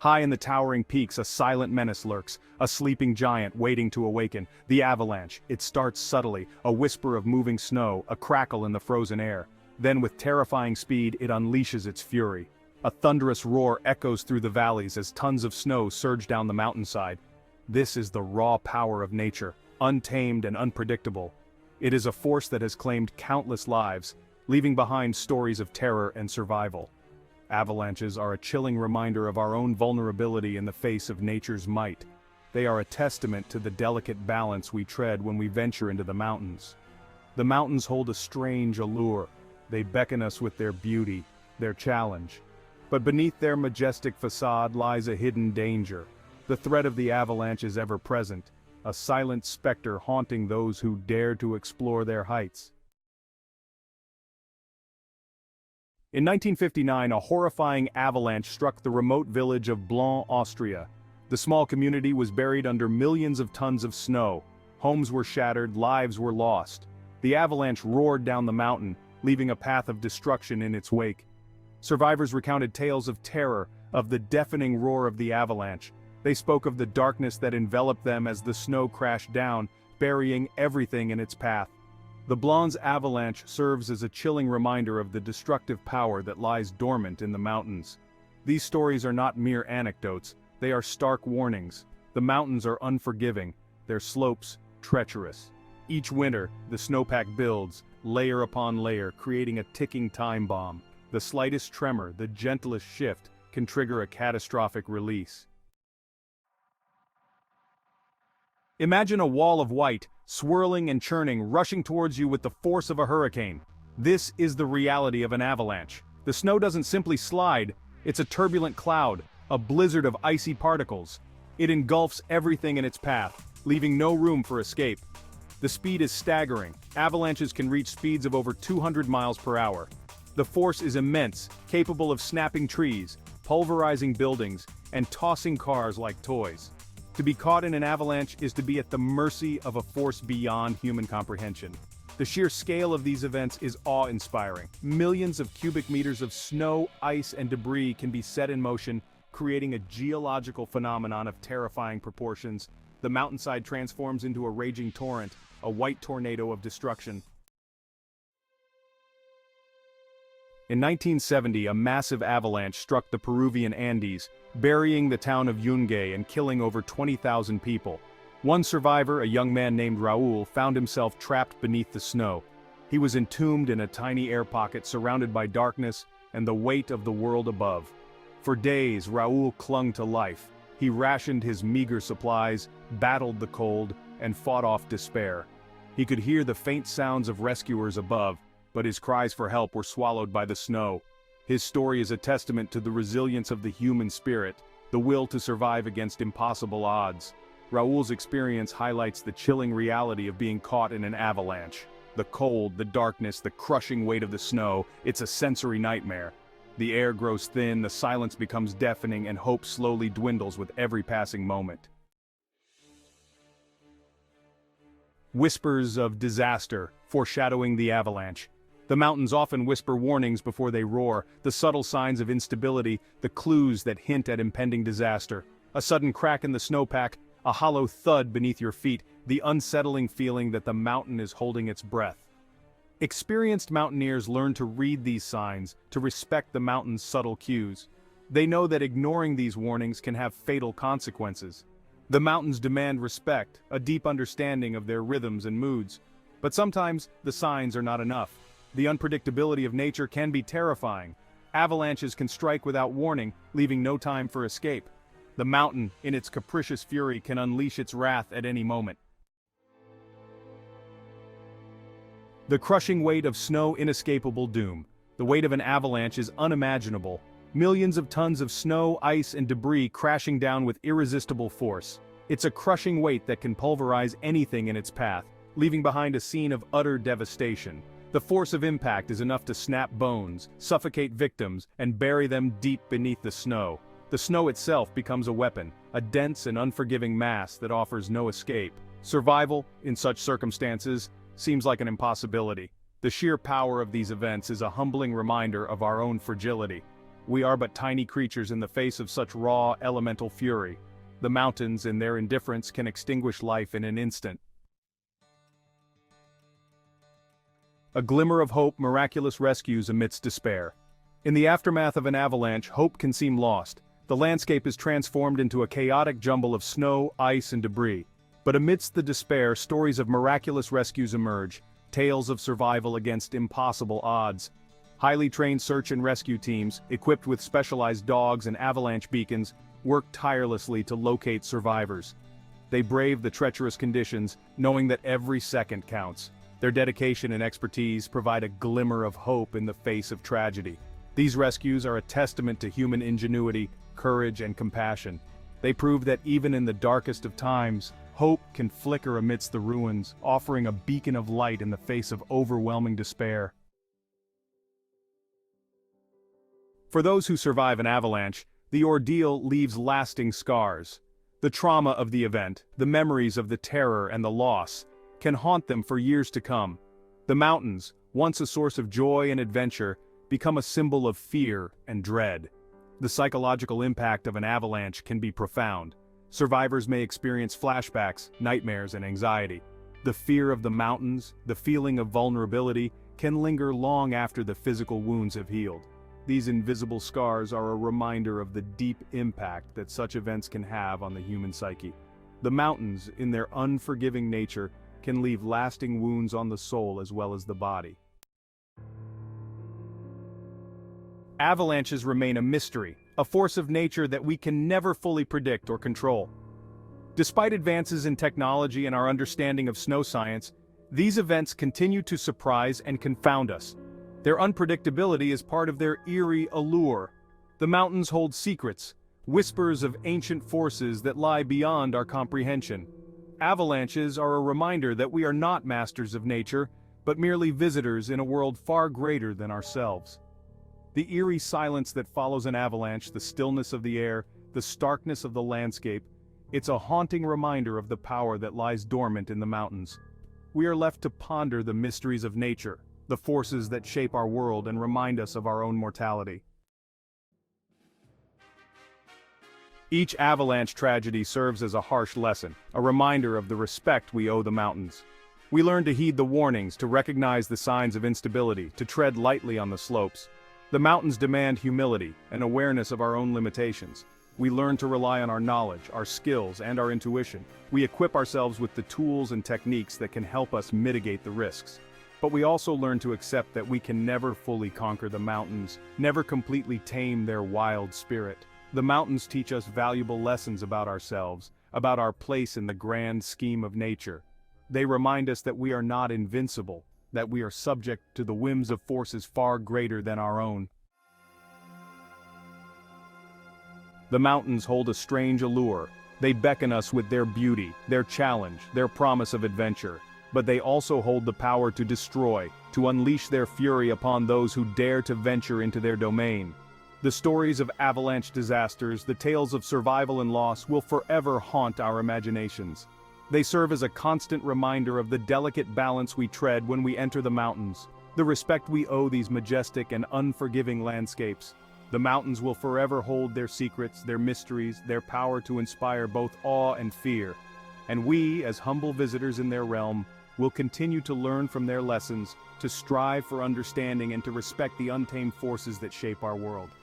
High in the towering peaks, a silent menace lurks, a sleeping giant waiting to awaken. The avalanche. It starts subtly, a whisper of moving snow, a crackle in the frozen air. Then with terrifying speed, it unleashes its fury. A thunderous roar echoes through the valleys as tons of snow surge down the mountainside. This is the raw power of nature, untamed and unpredictable. It is a force that has claimed countless lives, leaving behind stories of terror and survival. Avalanches are a chilling reminder of our own vulnerability in the face of nature's might. They are a testament to the delicate balance we tread when we venture into the mountains. The mountains hold a strange allure. They beckon us with their beauty, their challenge. But beneath their majestic facade lies a hidden danger. The threat of the avalanche is ever present, a silent specter haunting those who dare to explore their heights. In 1959, a horrifying avalanche struck the remote village of Blons, Austria. The small community was buried under millions of tons of snow. Homes were shattered, lives were lost. The avalanche roared down the mountain, leaving a path of destruction in its wake. Survivors recounted tales of terror, of the deafening roar of the avalanche. They spoke of the darkness that enveloped them as the snow crashed down, burying everything in its path. The Blons avalanche serves as a chilling reminder of the destructive power that lies dormant in the mountains. These stories are not mere anecdotes, they are stark warnings. The mountains are unforgiving, their slopes treacherous. Each winter, the snowpack builds, layer upon layer, creating a ticking time bomb. The slightest tremor, the gentlest shift, can trigger a catastrophic release. Imagine a wall of white, swirling and churning, rushing towards you with the force of a hurricane. This is the reality of an avalanche. The snow doesn't simply slide, it's a turbulent cloud, a blizzard of icy particles. It engulfs everything in its path, leaving no room for escape. The speed is staggering. Avalanches can reach speeds of over 200 miles per hour. The force is immense, capable of snapping trees, pulverizing buildings, and tossing cars like toys. To be caught in an avalanche is to be at the mercy of a force beyond human comprehension. The sheer scale of these events is awe-inspiring. Millions of cubic meters of snow, ice, and debris can be set in motion, creating a geological phenomenon of terrifying proportions. The mountainside transforms into a raging torrent, a white tornado of destruction. In 1970, a massive avalanche struck the Peruvian Andes, burying the town of Unveil and killing over 20,000 people. One survivor, a young man named Raúl, found himself trapped beneath the snow. He was entombed in a tiny air pocket surrounded by darkness and the weight of the world above. For days, Raúl clung to life. He rationed his meager supplies, battled the cold, and fought off despair. He could hear the faint sounds of rescuers above, but his cries for help were swallowed by the snow. His story is a testament to the resilience of the human spirit, the will to survive against impossible odds. Raúl's experience highlights the chilling reality of being caught in an avalanche. The cold, the darkness, the crushing weight of the snow, it's a sensory nightmare. The air grows thin, the silence becomes deafening, and hope slowly dwindles with every passing moment. Whispers of disaster, foreshadowing the avalanche. The mountains often whisper warnings before they roar, the subtle signs of instability, the clues that hint at impending disaster. A sudden crack in the snowpack, a hollow thud beneath your feet, the unsettling feeling that the mountain is holding its breath. Experienced mountaineers learn to read these signs, to respect the mountain's subtle cues. They know that ignoring these warnings can have fatal consequences. The mountains demand respect, a deep understanding of their rhythms and moods. But sometimes, the signs are not enough. The unpredictability of nature can be terrifying. Avalanches can strike without warning, leaving no time for escape. The mountain, in its capricious fury, can unleash its wrath at any moment. The crushing weight of snow, inescapable doom. The weight of an avalanche is unimaginable. Millions of tons of snow, ice, and debris crashing down with irresistible force. It's a crushing weight that can pulverize anything in its path, leaving behind a scene of utter devastation. The force of impact is enough to snap bones, suffocate victims, and bury them deep beneath the snow. The snow itself becomes a weapon, a dense and unforgiving mass that offers no escape. Survival, in such circumstances, seems like an impossibility. The sheer power of these events is a humbling reminder of our own fragility. We are but tiny creatures in the face of such raw, elemental fury. The mountains, in their indifference, can extinguish life in an instant. A glimmer of hope, miraculous rescues amidst despair. In the aftermath of an avalanche, hope can seem lost. The landscape is transformed into a chaotic jumble of snow, ice, and debris. But amidst the despair, stories of miraculous rescues emerge, tales of survival against impossible odds. Highly trained search and rescue teams, equipped with specialized dogs and avalanche beacons, work tirelessly to locate survivors. They brave the treacherous conditions, knowing that every second counts. Their dedication and expertise provide a glimmer of hope in the face of tragedy. These rescues are a testament to human ingenuity, courage, and compassion. They prove that even in the darkest of times, hope can flicker amidst the ruins, offering a beacon of light in the face of overwhelming despair. For those who survive an avalanche, the ordeal leaves lasting scars. The trauma of the event, the memories of the terror and the loss, can haunt them for years to come. The mountains, once a source of joy and adventure, become a symbol of fear and dread. The psychological impact of an avalanche can be profound. Survivors may experience flashbacks, nightmares, and anxiety. The fear of the mountains, the feeling of vulnerability, can linger long after the physical wounds have healed. These invisible scars are a reminder of the deep impact that such events can have on the human psyche. The mountains, in their unforgiving nature, can leave lasting wounds on the soul as well as the body. Avalanches remain a mystery, a force of nature that we can never fully predict or control. Despite advances in technology and our understanding of snow science, these events continue to surprise and confound us. Their unpredictability is part of their eerie allure. The mountains hold secrets, whispers of ancient forces that lie beyond our comprehension. Avalanches are a reminder that we are not masters of nature, but merely visitors in a world far greater than ourselves. The eerie silence that follows an avalanche, the stillness of the air, the starkness of the landscape, it's a haunting reminder of the power that lies dormant in the mountains. We are left to ponder the mysteries of nature, the forces that shape our world and remind us of our own mortality. Each avalanche tragedy serves as a harsh lesson, a reminder of the respect we owe the mountains. We learn to heed the warnings, to recognize the signs of instability, to tread lightly on the slopes. The mountains demand humility and awareness of our own limitations. We learn to rely on our knowledge, our skills, and our intuition. We equip ourselves with the tools and techniques that can help us mitigate the risks. But we also learn to accept that we can never fully conquer the mountains, never completely tame their wild spirit. The mountains teach us valuable lessons about ourselves, about our place in the grand scheme of nature. They remind us that we are not invincible, that we are subject to the whims of forces far greater than our own. The mountains hold a strange allure. They beckon us with their beauty, their challenge, their promise of adventure. But they also hold the power to destroy, to unleash their fury upon those who dare to venture into their domain. The stories of avalanche disasters, the tales of survival and loss, will forever haunt our imaginations. They serve as a constant reminder of the delicate balance we tread when we enter the mountains, the respect we owe these majestic and unforgiving landscapes. The mountains will forever hold their secrets, their mysteries, their power to inspire both awe and fear. And we, as humble visitors in their realm, will continue to learn from their lessons, to strive for understanding and to respect the untamed forces that shape our world.